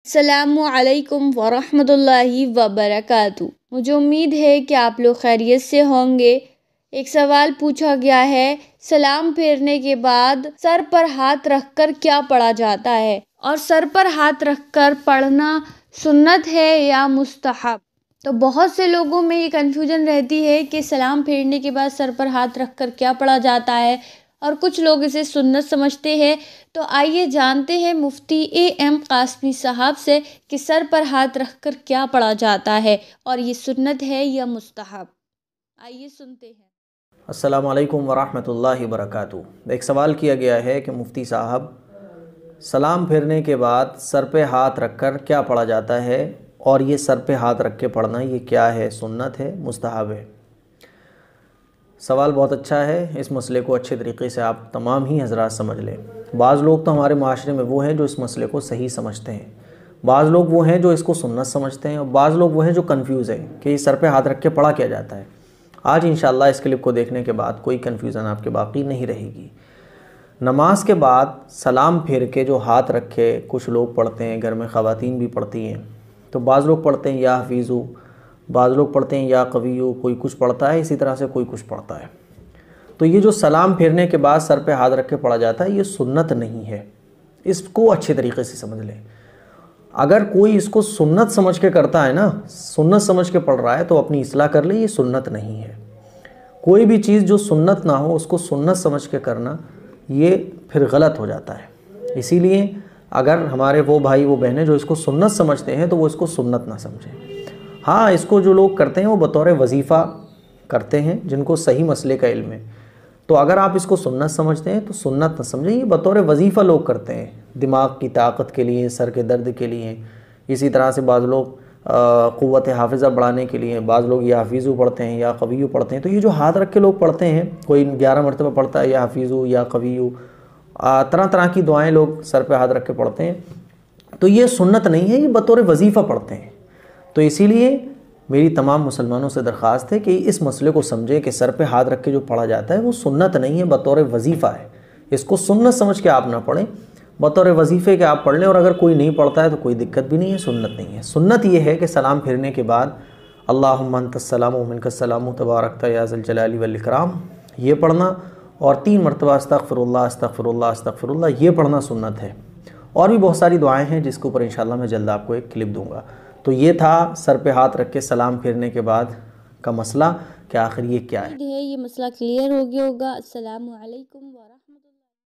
السلام علیکم ورحمۃ اللہ وبرکاتہ۔ مجھے امید ہے کہ آپ لوگ خیریت سے ہوں گے۔ ایک سوال پوچھا گیا ہے، سلام پھیرنے کے بعد سر پر ہاتھ رکھ کر کیا پڑھا جاتا ہے؟ اور سر پر ہاتھ رکھ کر پڑھنا سنت ہے یا مستحب؟ تو بہت سے لوگوں میں یہ کنفیوژن رہتی ہے کہ سلام پھیرنے کے بعد سر پر ہاتھ رکھ کر کیا پڑھا جاتا ہے، اور کچھ لوگ اسے سنت سمجھتے ہیں۔ تو آئیے جانتے ہیں مفتی اے.ایم. قاسمی صاحب سے کہ سر پر ہاتھ رکھ کر کیا پڑھا جاتا ہے اور یہ سنت ہے یا مستحب۔ آئیے سنتے ہیں۔ السلام علیکم ورحمۃ اللہ وبرکاتہ۔ ایک سوال کیا گیا ہے کہ مفتی صاحب، سلام پھیرنے کے بعد سر پہ ہاتھ رکھ کر کیا پڑھا جاتا ہے، اور یہ سر پہ ہاتھ رکھ کے پڑھنا یہ کیا ہے، سنت ہے مستحب ہے؟ سوال بہت اچھا ہے۔ اس مسئلے کو اچھے طریقے سے آپ تمام ہی حضرات سمجھ لیں۔ بعض لوگ تو ہمارے معاشرے میں وہ ہیں جو اس مسئلے کو صحیح سمجھتے ہیں، بعض لوگ وہ ہیں جو اس کو سنت سمجھتے ہیں، اور بعض لوگ وہ ہیں جو کنفیوز ہیں کہ یہ سر پہ ہاتھ رکھ کے پڑھا کیا جاتا ہے۔ آج انشاءاللہ اس کلپ کو دیکھنے کے بعد کوئی کنفیوژن آپ کے باقی نہیں رہے گی۔ نماز کے بعد سلام پھیر کے جو ہاتھ رکھے کچھ لوگ پڑھتے ہیں، گھر میں خواتین بھی پڑھتی ہیں، تو بعض لوگ پڑھتے ہیں یا حفیظو، بعض لوگ پڑھتے ہیں یا قویو، کوئی کچھ پڑھتا ہے، اسی طرح سے کوئی کچھ پڑھتا ہے۔ تو یہ جو سلام پھیرنے کے بعد سر پہ ہاتھ رکھ کے پڑھا جاتا ہے یہ سنت نہیں ہے، اس کو اچھے طریقے سے سمجھ لیں۔ اگر کوئی اس کو سنت سمجھ کے کرتا ہے نا، سنت سمجھ کے پڑھ رہا ہے، تو اپنی اصلاح کر لیں، یہ سنت نہیں ہے۔ کوئی بھی چیز جو سنت نہ ہو اس کو سنت سمجھ کے کرنا یہ پھر غلط ہو جاتا ہے۔ اسی لیے اگر ہمارے وہ بھائی وہ بہنیں جو اس کو سنت سمجھتے ہیں تو وہ اس کو سنت نہ سمجھیں۔ ہاں، اس کو جو لوگ کرتے ہیں وہ بطور وظیفہ کرتے ہیں، جن کو صحیح مسئلے کا علم ہے، تو اگر آپ اس کو سنت سمجھتے ہیں تو سنت نہ سمجھیں، یہ بطور وظیفہ لوگ کرتے ہیں، دماغ کی طاقت کے لیے، سر کے درد کے لیے۔ اسی طرح سے بعض لوگ قوت حافظہ بڑھانے کے لیے، بعض لوگ یا حفیظو پڑھتے ہیں یا قویو پڑھتے ہیں۔ تو یہ جو ہاتھ رکھ کے لوگ پڑھتے ہیں، کوئی 11 مرتبہ پڑھتا ہے یا حفیظو یا قویو، طرح طرح کی دعائیں لوگ سر پہ ہاتھ رکھ کے پڑھتے ہیں، تو یہ سنت نہیں ہے، یہ بطور وظیفہ پڑھتے ہیں۔ تو اسی لیے میری تمام مسلمانوں سے درخواست ہے کہ اس مسئلے کو سمجھیں کہ سر پہ ہاتھ رکھ کے جو پڑھا جاتا ہے وہ سنت نہیں ہے، بطور وظیفہ ہے۔ اس کو سنت سمجھ کے آپ نہ پڑھیں، بطور وظیفے کے آپ پڑھ لیں، اور اگر کوئی نہیں پڑھتا ہے تو کوئی دقت بھی نہیں ہے، سنت نہیں ہے۔ سنت یہ ہے کہ سلام پھیرنے کے بعد اللہم انت السلام و منک السلام تبارکت یا ذا الجلال والاکرام یہ پڑھنا، اور 3 مرتبہ استغفر اللہ استغفر اللہ استغفر اللہ یہ پڑھنا سنت ہے۔ اور بھی بہت ساری دعائیں ہیں جس کے اوپر انشاءاللہ میں جلد آپ کو ایک کلپ دوں گا۔ تو یہ تھا سر پہ ہاتھ رکھ کے سلام پھیرنے کے بعد کا مسئلہ کہ آخر یہ کیا ہے۔ یہ مسئلہ کلیئر ہو گیا ہوگا۔ السلام علیکم ورحمۃ اللہ۔